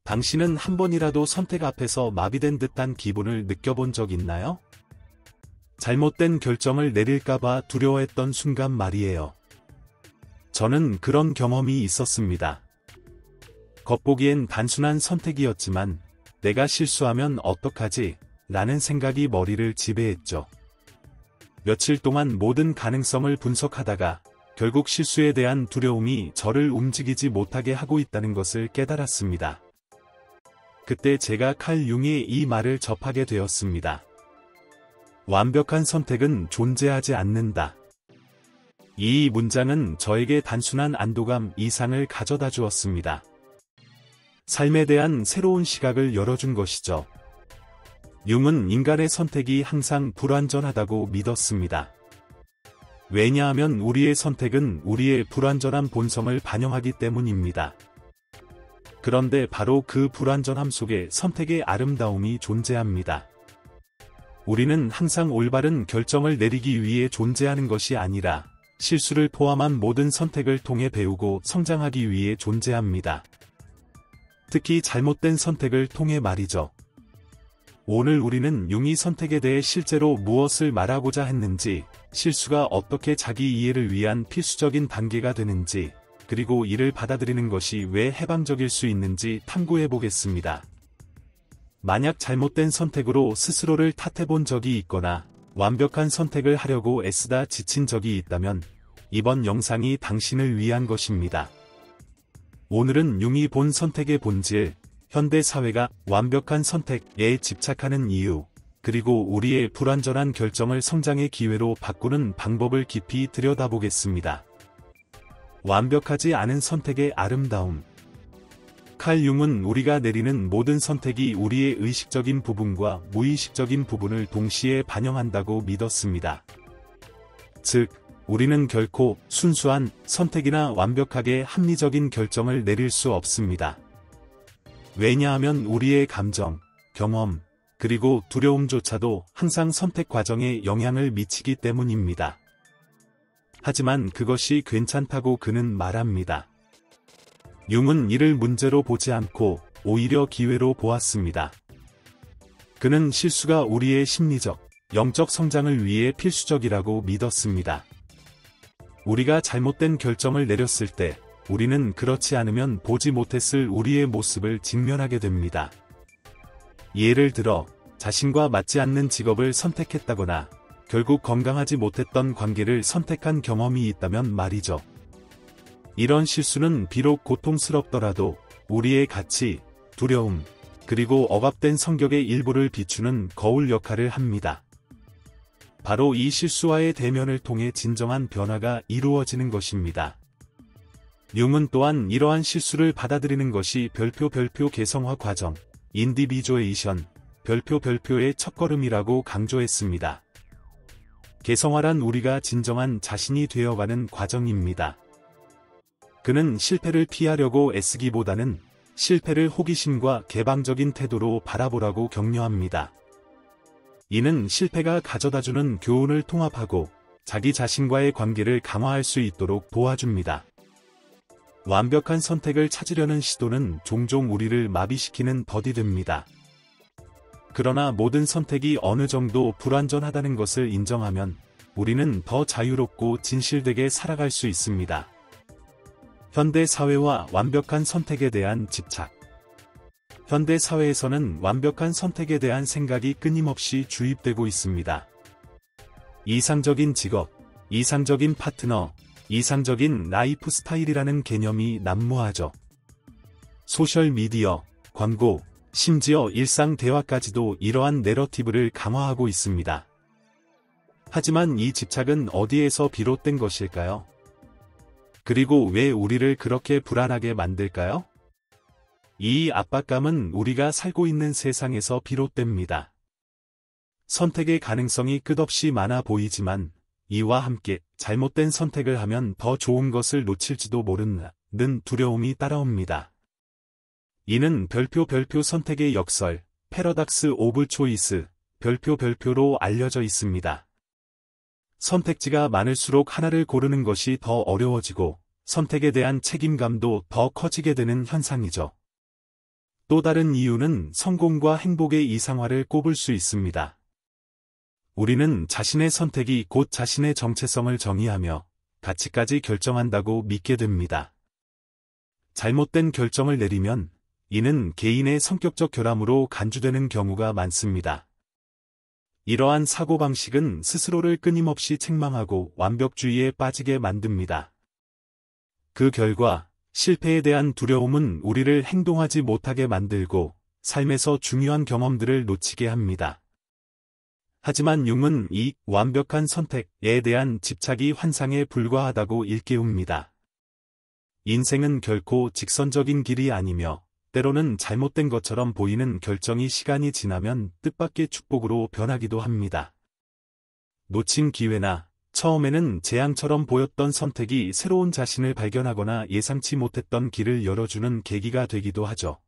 당신은 한 번이라도 선택 앞에서 마비된 듯한 기분을 느껴본 적 있나요? 잘못된 결정을 내릴까봐 두려워했던 순간 말이에요. 저는 그런 경험이 있었습니다. 겉보기엔 단순한 선택이었지만 내가 실수하면 어떡하지? 라는 생각이 머리를 지배했죠. 며칠 동안 모든 가능성을 분석하다가 결국 실수에 대한 두려움이 저를 움직이지 못하게 하고 있다는 것을 깨달았습니다. 그때 제가 칼 융의 이 말을 접하게 되었습니다. 완벽한 선택은 존재하지 않는다. 이 문장은 저에게 단순한 안도감 이상을 가져다 주었습니다. 삶에 대한 새로운 시각을 열어준 것이죠. 융은 인간의 선택이 항상 불완전하다고 믿었습니다. 왜냐하면 우리의 선택은 우리의 불완전한 본성을 반영하기 때문입니다. 그런데 바로 그 불완전함 속에 선택의 아름다움이 존재합니다. 우리는 항상 올바른 결정을 내리기 위해 존재하는 것이 아니라 실수를 포함한 모든 선택을 통해 배우고 성장하기 위해 존재합니다. 특히 잘못된 선택을 통해 말이죠. 오늘 우리는 융이 선택에 대해 실제로 무엇을 말하고자 했는지, 실수가 어떻게 자기 이해를 위한 필수적인 단계가 되는지, 그리고 이를 받아들이는 것이 왜 해방적일 수 있는지 탐구해 보겠습니다. 만약 잘못된 선택으로 스스로를 탓해 본 적이 있거나 완벽한 선택을 하려고 애쓰다 지친 적이 있다면 이번 영상이 당신을 위한 것입니다. 오늘은 융이 본 선택의 본질, 현대 사회가 완벽한 선택에 집착하는 이유, 그리고 우리의 불완전한 결정을 성장의 기회로 바꾸는 방법을 깊이 들여다보겠습니다. 완벽하지 않은 선택의 아름다움. 칼 융은 우리가 내리는 모든 선택이 우리의 의식적인 부분과 무의식적인 부분을 동시에 반영한다고 믿었습니다. 즉, 우리는 결코 순수한 선택이나 완벽하게 합리적인 결정을 내릴 수 없습니다. 왜냐하면 우리의 감정, 경험, 그리고 두려움조차도 항상 선택 과정에 영향을 미치기 때문입니다. 하지만 그것이 괜찮다고 그는 말합니다. 융은 이를 문제로 보지 않고 오히려 기회로 보았습니다. 그는 실수가 우리의 심리적, 영적 성장을 위해 필수적이라고 믿었습니다. 우리가 잘못된 결정을 내렸을 때 우리는 그렇지 않으면 보지 못했을 우리의 모습을 직면하게 됩니다. 예를 들어, 자신과 맞지 않는 직업을 선택했다거나 결국 건강하지 못했던 관계를 선택한 경험이 있다면 말이죠. 이런 실수는 비록 고통스럽더라도 우리의 가치, 두려움, 그리고 억압된 성격의 일부를 비추는 거울 역할을 합니다. 바로 이 실수와의 대면을 통해 진정한 변화가 이루어지는 것입니다. 융은 또한 이러한 실수를 받아들이는 것이 별표 개성화 과정, 인디비주에이션, 별표의 첫걸음이라고 강조했습니다. 개성화란 우리가 진정한 자신이 되어가는 과정입니다. 그는 실패를 피하려고 애쓰기보다는 실패를 호기심과 개방적인 태도로 바라보라고 격려합니다. 이는 실패가 가져다주는 교훈을 통합하고 자기 자신과의 관계를 강화할 수 있도록 도와줍니다. 완벽한 선택을 찾으려는 시도는 종종 우리를 마비시키는 더디됩니다. 그러나 모든 선택이 어느 정도 불완전하다는 것을 인정하면 우리는 더 자유롭고 진실되게 살아갈 수 있습니다. 현대 사회와 완벽한 선택에 대한 집착. 현대 사회에서는 완벽한 선택에 대한 생각이 끊임없이 주입되고 있습니다. 이상적인 직업, 이상적인 파트너, 이상적인 라이프 스타일이라는 개념이 난무하죠. 소셜미디어, 광고, 심지어 일상 대화까지도 이러한 내러티브를 강화하고 있습니다. 하지만 이 집착은 어디에서 비롯된 것일까요? 그리고 왜 우리를 그렇게 불안하게 만들까요? 이 압박감은 우리가 살고 있는 세상에서 비롯됩니다. 선택의 가능성이 끝없이 많아 보이지만 이와 함께 잘못된 선택을 하면 더 좋은 것을 놓칠지도 모르는 두려움이 따라옵니다. 이는 별표 선택의 역설, 패러닥스 오브 초이스, 별표로 알려져 있습니다. 선택지가 많을수록 하나를 고르는 것이 더 어려워지고 선택에 대한 책임감도 더 커지게 되는 현상이죠. 또 다른 이유는 성공과 행복의 이상화를 꼽을 수 있습니다. 우리는 자신의 선택이 곧 자신의 정체성을 정의하며 가치까지 결정한다고 믿게 됩니다. 잘못된 결정을 내리면 이는 개인의 성격적 결함으로 간주되는 경우가 많습니다. 이러한 사고방식은 스스로를 끊임없이 책망하고 완벽주의에 빠지게 만듭니다. 그 결과 실패에 대한 두려움은 우리를 행동하지 못하게 만들고 삶에서 중요한 경험들을 놓치게 합니다. 하지만 융은 이 완벽한 선택에 대한 집착이 환상에 불과하다고 일깨웁니다. 인생은 결코 직선적인 길이 아니며 때로는 잘못된 것처럼 보이는 결정이 시간이 지나면 뜻밖의 축복으로 변하기도 합니다. 놓친 기회나 처음에는 재앙처럼 보였던 선택이 새로운 자신을 발견하거나 예상치 못했던 길을 열어주는 계기가 되기도 하죠.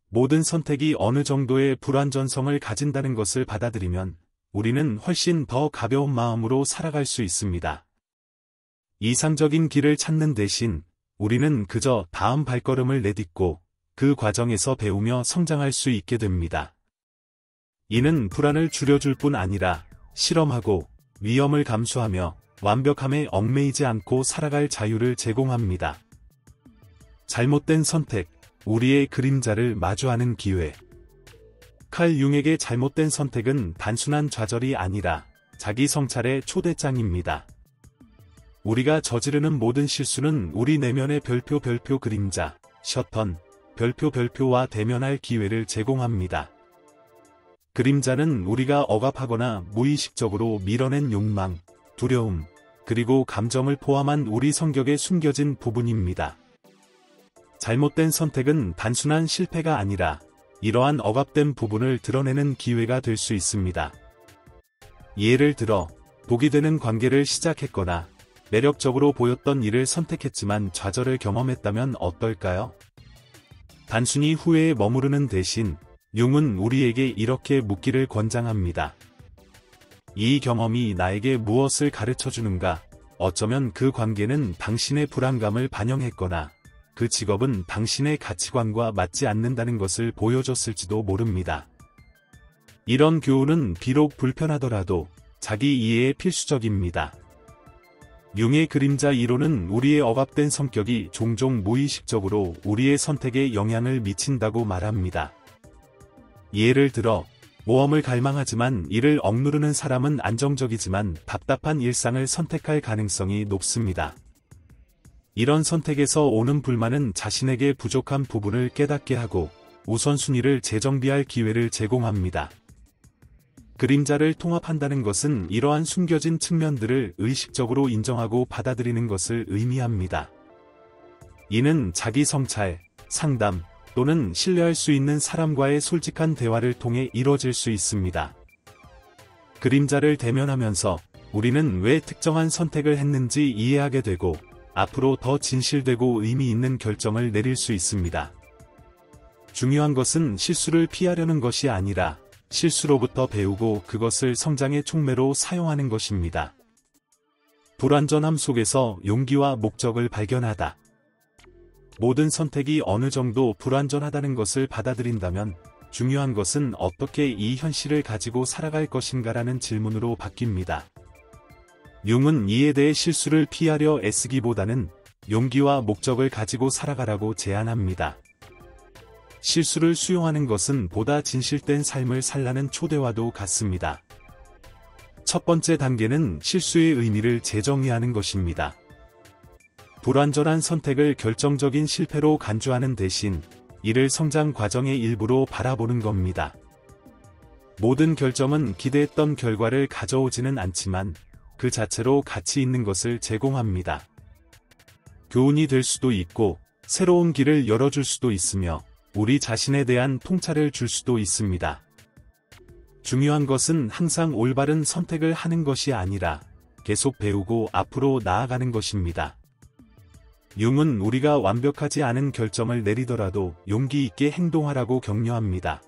모든 선택이 어느 정도의 불완전성을 가진다는 것을 받아들이면 우리는 훨씬 더 가벼운 마음으로 살아갈 수 있습니다. 이상적인 길을 찾는 대신 우리는 그저 다음 발걸음을 내딛고 그 과정에서 배우며 성장할 수 있게 됩니다. 이는 불안을 줄여줄 뿐 아니라 실험하고 위험을 감수하며 완벽함에 얽매이지 않고 살아갈 자유를 제공합니다. 잘못된 선택, 우리의 그림자를 마주하는 기회. 칼 융에게 잘못된 선택은 단순한 좌절이 아니라 자기 성찰의 초대장입니다. 우리가 저지르는 모든 실수는 우리 내면의 별표 그림자, 셔턴, 별표와 대면할 기회를 제공합니다. 그림자는 우리가 억압하거나 무의식적으로 밀어낸 욕망, 두려움, 그리고 감정을 포함한 우리 성격에 숨겨진 부분입니다. 잘못된 선택은 단순한 실패가 아니라 이러한 억압된 부분을 드러내는 기회가 될 수 있습니다. 예를 들어, 복이 되는 관계를 시작했거나 매력적으로 보였던 일을 선택했지만 좌절을 경험했다면 어떨까요? 단순히 후회에 머무르는 대신 융은 우리에게 이렇게 묻기를 권장합니다. 이 경험이 나에게 무엇을 가르쳐주는가? 어쩌면 그 관계는 당신의 불안감을 반영했거나 그 직업은 당신의 가치관과 맞지 않는다는 것을 보여줬을지도 모릅니다. 이런 교훈은 비록 불편하더라도 자기 이해에 필수적입니다. 융의 그림자 이론은 우리의 억압된 성격이 종종 무의식적으로 우리의 선택에 영향을 미친다고 말합니다. 예를 들어, 모험을 갈망하지만 이를 억누르는 사람은 안정적이지만 답답한 일상을 선택할 가능성이 높습니다. 이런 선택에서 오는 불만은 자신에게 부족한 부분을 깨닫게 하고 우선순위를 재정비할 기회를 제공합니다. 그림자를 통합한다는 것은 이러한 숨겨진 측면들을 의식적으로 인정하고 받아들이는 것을 의미합니다. 이는 자기 성찰, 상담, 또는 신뢰할 수 있는 사람과의 솔직한 대화를 통해 이루어질 수 있습니다. 그림자를 대면하면서 우리는 왜 특정한 선택을 했는지 이해하게 되고 앞으로 더 진실되고 의미 있는 결정을 내릴 수 있습니다. 중요한 것은 실수를 피하려는 것이 아니라 실수로부터 배우고 그것을 성장의 촉매로 사용하는 것입니다. 불완전함 속에서 용기와 목적을 발견하다. 모든 선택이 어느 정도 불완전하다는 것을 받아들인다면 중요한 것은 어떻게 이 현실을 가지고 살아갈 것인가라는 질문으로 바뀝니다. 융은 이에 대해 실수를 피하려 애쓰기보다는 용기와 목적을 가지고 살아가라고 제안합니다. 실수를 수용하는 것은 보다 진실된 삶을 살라는 초대와도 같습니다. 첫 번째 단계는 실수의 의미를 재정의하는 것입니다. 불완전한 선택을 결정적인 실패로 간주하는 대신 이를 성장 과정의 일부로 바라보는 겁니다. 모든 결정은 기대했던 결과를 가져오지는 않지만 그 자체로 가치 있는 것을 제공합니다. 교훈이 될 수도 있고 새로운 길을 열어줄 수도 있으며 우리 자신에 대한 통찰을 줄 수도 있습니다. 중요한 것은 항상 올바른 선택을 하는 것이 아니라 계속 배우고 앞으로 나아가는 것입니다. 융은 우리가 완벽하지 않은 결정을 내리더라도 용기 있게 행동하라고 격려합니다.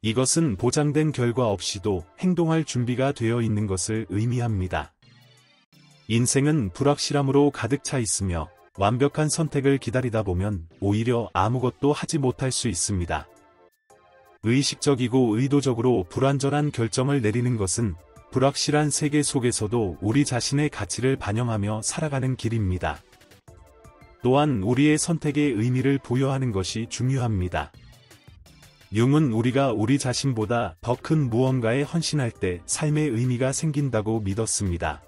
이것은 보장된 결과 없이도 행동할 준비가 되어 있는 것을 의미합니다. 인생은 불확실함으로 가득 차 있으며 완벽한 선택을 기다리다 보면 오히려 아무것도 하지 못할 수 있습니다. 의식적이고 의도적으로 불완전한 결정을 내리는 것은 불확실한 세계 속에서도 우리 자신의 가치를 반영하며 살아가는 길입니다. 또한 우리의 선택에 의미를 부여하는 것이 중요합니다. 융은 우리가 우리 자신보다 더 큰 무언가에 헌신할 때 삶의 의미가 생긴다고 믿었습니다.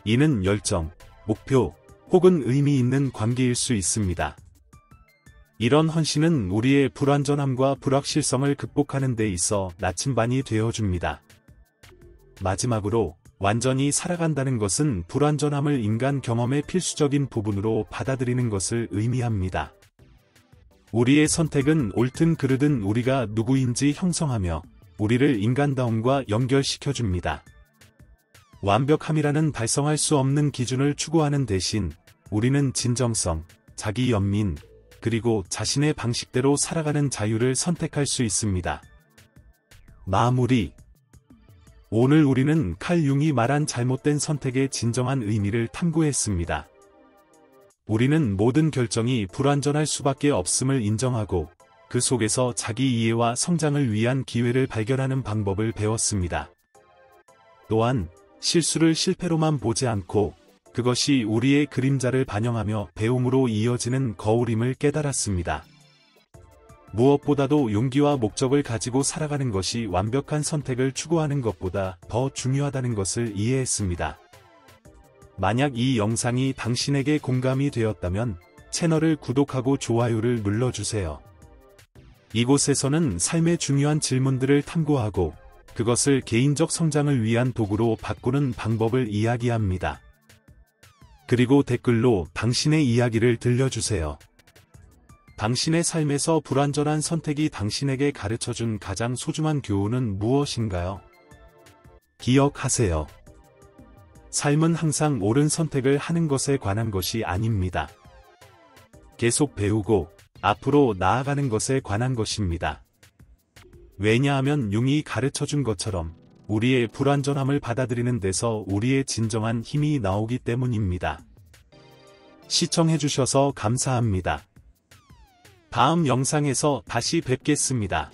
이는 열정, 목표, 혹은 의미 있는 관계일 수 있습니다. 이런 헌신은 우리의 불완전함과 불확실성을 극복하는 데 있어 나침반이 되어줍니다. 마지막으로, 완전히 살아간다는 것은 불완전함을 인간 경험의 필수적인 부분으로 받아들이는 것을 의미합니다. 우리의 선택은 옳든 그르든 우리가 누구인지 형성하며 우리를 인간다움과 연결시켜줍니다. 완벽함이라는 달성할 수 없는 기준을 추구하는 대신 우리는 진정성, 자기 연민, 그리고 자신의 방식대로 살아가는 자유를 선택할 수 있습니다. 마무리. 오늘 우리는 칼 융이 말한 잘못된 선택의 진정한 의미를 탐구했습니다. 우리는 모든 결정이 불완전할 수밖에 없음을 인정하고 그 속에서 자기 이해와 성장을 위한 기회를 발견하는 방법을 배웠습니다. 또한 실수를 실패로만 보지 않고 그것이 우리의 그림자를 반영하며 배움으로 이어지는 거울임을 깨달았습니다. 무엇보다도 용기와 목적을 가지고 살아가는 것이 완벽한 선택을 추구하는 것보다 더 중요하다는 것을 이해했습니다. 만약 이 영상이 당신에게 공감이 되었다면 채널을 구독하고 좋아요를 눌러주세요. 이곳에서는 삶의 중요한 질문들을 탐구하고 그것을 개인적 성장을 위한 도구로 바꾸는 방법을 이야기합니다. 그리고 댓글로 당신의 이야기를 들려주세요. 당신의 삶에서 불완전한 선택이 당신에게 가르쳐준 가장 소중한 교훈은 무엇인가요? 기억하세요. 삶은 항상 옳은 선택을 하는 것에 관한 것이 아닙니다. 계속 배우고 앞으로 나아가는 것에 관한 것입니다. 왜냐하면 융이 가르쳐준 것처럼 우리의 불완전함을 받아들이는 데서 우리의 진정한 힘이 나오기 때문입니다. 시청해주셔서 감사합니다. 다음 영상에서 다시 뵙겠습니다.